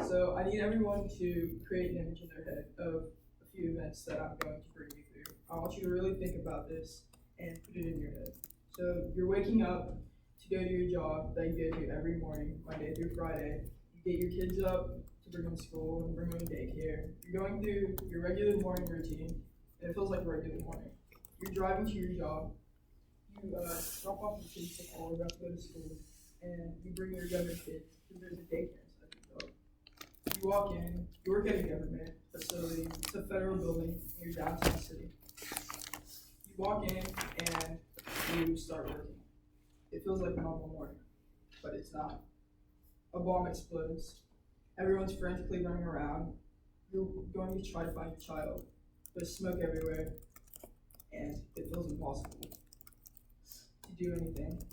So I need everyone to create an image in their head of a few events that I'm going to bring you through. I want you to really think about this and put it in your head. So you're waking up to go to your job that you go to every morning, Monday through Friday. You get your kids up to bring them to school and bring them to daycare. You're going through your regular morning routine, and it feels like a regular morning. You're driving to your job. You drop off the kids before we're about to go to school, and you bring your younger kids because there's a daycare inside your job. You walk in, you work at a government facility, it's a federal building in your downtown city. You walk in and you start working. It feels like a normal morning, but it's not. A bomb explodes. Everyone's frantically running around. You're going to try to find your child. There's smoke everywhere, and it feels impossible to do anything.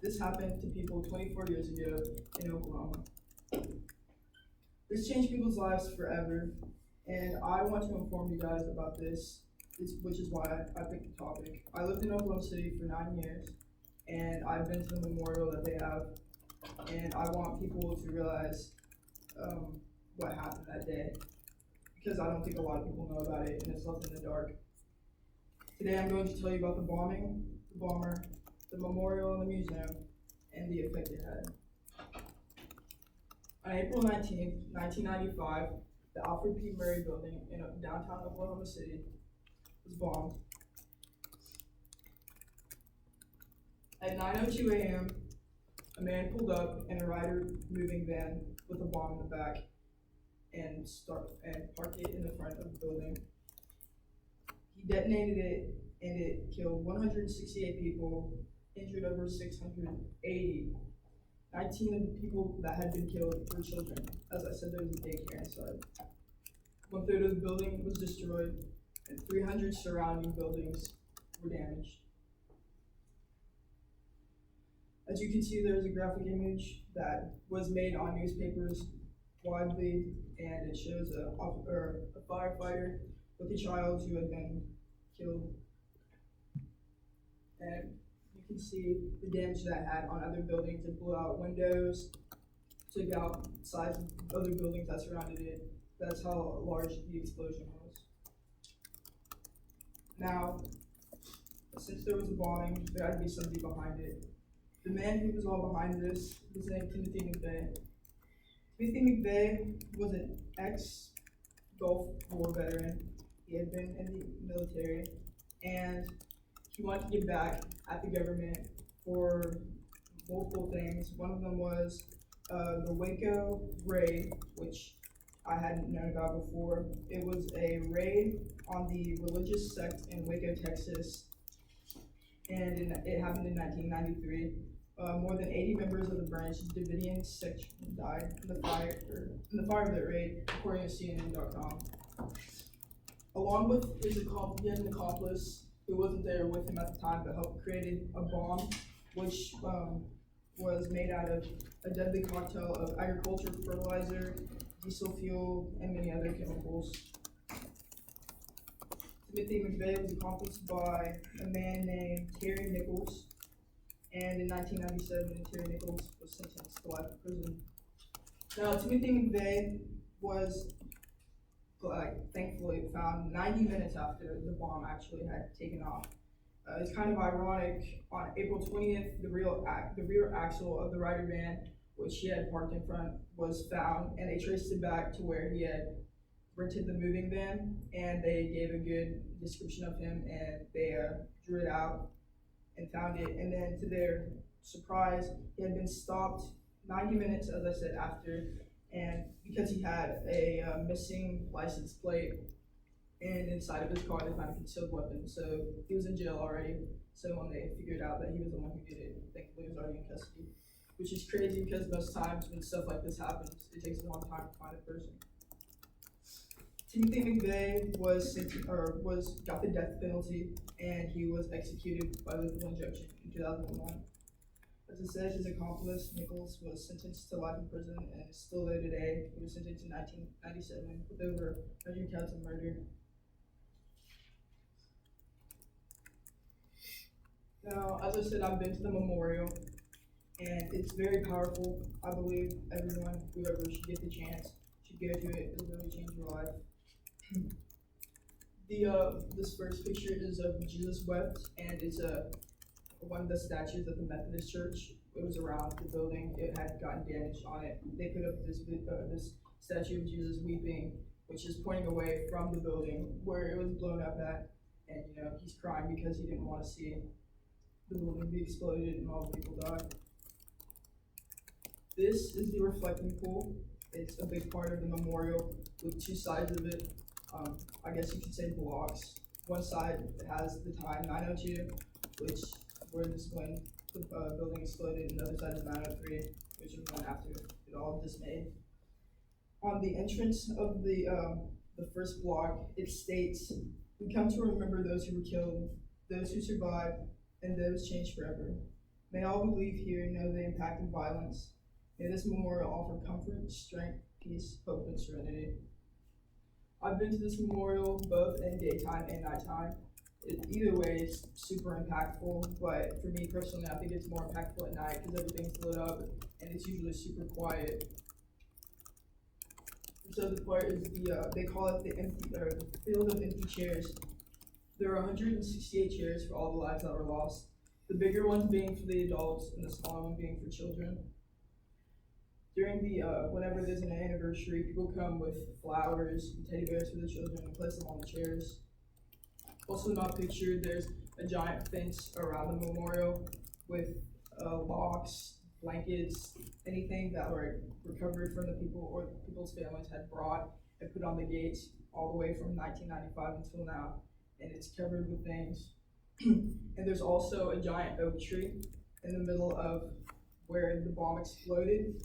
This happened to people 24 years ago in Oklahoma. This changed people's lives forever, and I want to inform you guys about this, which is why I picked the topic. I lived in Oklahoma City for 9 years, and I've been to the memorial that they have, and I want people to realize what happened that day, because I don't think a lot of people know about it, and it's left in the dark. Today I'm going to tell you about the bombing, the bomber, the memorial and the museum, and the effect it had. On April 19th, 1995, the Alfred P. Murray building in downtown Oklahoma City was bombed. At 9:02 a.m., a man pulled up in a Ryder moving van with a bomb in the back and parked it in the front of the building. He detonated it, and it killed 168 people, injured over 680. 19 of the people that had been killed were children. As I said, there was a daycare inside. 1/3 of the building was destroyed, and 300 surrounding buildings were damaged. As you can see, there is a graphic image that was made on newspapers widely, and it shows a firefighter with a child who had been killed. And you can see the damage that had on other buildings. It blew out windows, took out sides of other buildings that surrounded it. That's how large the explosion was. Now, since there was a bombing, there had to be somebody behind it. The man who was all behind this was named Timothy McVeigh. Timothy McVeigh was an ex-Gulf War veteran. He had been in the military, and he wanted to get back at the government for multiple things. One of them was the Waco raid, which I hadn't known about before. It was a raid on the religious sect in Waco, Texas, and it happened in 1993. More than 80 members of the Branch Davidian section died in the fire of that raid, according to CNN.com. Along with his accomplice, who wasn't there with him at the time, but helped created a bomb, which was made out of a deadly cocktail of agriculture fertilizer, diesel fuel, and many other chemicals. Timothy McVeigh was accomplished by a man named Terry Nichols, and in 1997, Terry Nichols was sentenced to life in prison. Now, Timothy McVeigh was thankfully found 90 minutes after the bomb actually had taken off. It's kind of ironic. On April 20th, the rear axle of the Ryder van, which he had parked in front, was found, and they traced it back to where he had rented the moving van, and they gave a good description of him, and they drew it out and found it. And then, to their surprise, he had been stopped 90 minutes, as I said, after, and because he had a missing license plate, and inside of his car they found a concealed weapon, so he was in jail already. So when they figured out that he was the one who did it, thankfully he was already in custody, which is crazy because most times when stuff like this happens, it takes a long time to find a person. Timothy McVeigh got the death penalty, and he was executed by lethal injection in 2001. As it said, his accomplice, Nichols, was sentenced to life in prison and is still there today. He was sentenced in 1997 with over 100 counts of murder. Now, as I said, I've been to the memorial, and it's very powerful. I believe everyone, whoever should get the chance, should go to it. It'll really change your life. This first picture is of Jesus wept, and it's one of the statues of the Methodist Church. It was around the building. It had gotten damaged on it. They put up this statue of Jesus weeping, which is pointing away from the building where it was blown up at, and he's crying because he didn't want to see the building be exploded and all the people die. This is the reflecting pool. It's a big part of the memorial with two sides of it. I guess you could say blocks. One side has the time 902, which where this when the building exploded, and the other side is 903, which is one after it all dismayed. On the entrance of the first block, it states, "We come to remember those who were killed, those who survived, and those changed forever. May all who leave here know the impact of violence. May this memorial offer comfort, strength, peace, hope, and serenity." I've been to this memorial both in daytime and nighttime. Either way, it's super impactful, but for me personally, I think it's more impactful at night because everything's lit up and it's usually super quiet. So the part is they call it the field of empty chairs. There are 168 chairs for all the lives that were lost. The bigger ones being for the adults and the smaller one being for children. During whenever there's an anniversary, people come with flowers and teddy bears for the children and place them on the chairs. Also not pictured, there's a giant fence around the memorial with locks, blankets, anything that were recovered from the people or people's families had brought and put on the gates all the way from 1995 until now. And it's covered with things. And there's also a giant oak tree in the middle of where the bomb exploded.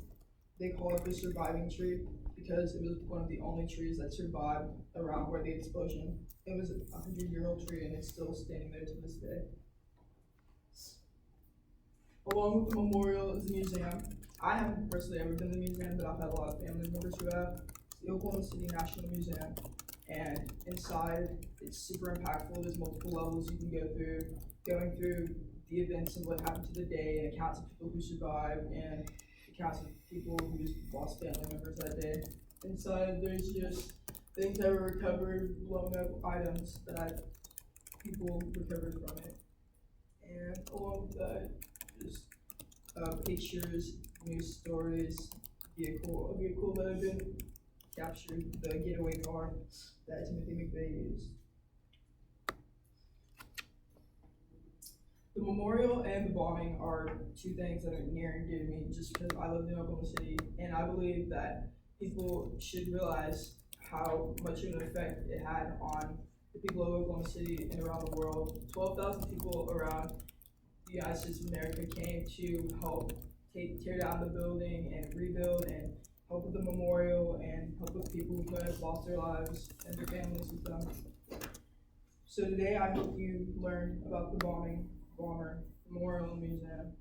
They call it the surviving tree because it was one of the only trees that survived around where the explosion. It was a 100-year-old tree and it's still standing there to this day. Along with the memorial is the museum. I haven't personally ever been to the museum, but I've had a lot of family members who have. It's the Oklahoma City National Museum, and inside it's super impactful. There's multiple levels you can go through, going through the events of what happened to the day, and accounts of people who survived, and accounts of people who lost family members that day. Inside there's just things that were recovered, blown up items that people recovered from it. And along with that, just pictures, news stories, a vehicle that had been captured, the getaway car that Timothy McVeigh used. The memorial and the bombing are two things that are near and dear to me just because I lived in Oklahoma City, and I believe that people should realize how much of an effect it had on the people of Oklahoma City and around the world. 12,000 people around the United States of America came to help tear down the building and rebuild and help with the memorial and help with people who have lost their lives and their families with them. So today I hope you learned about the bomber memorial and museum,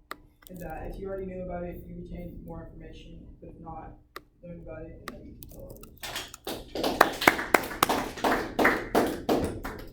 and that if you already knew about it, you retained more information, but if not, learn about it and that you can tell others.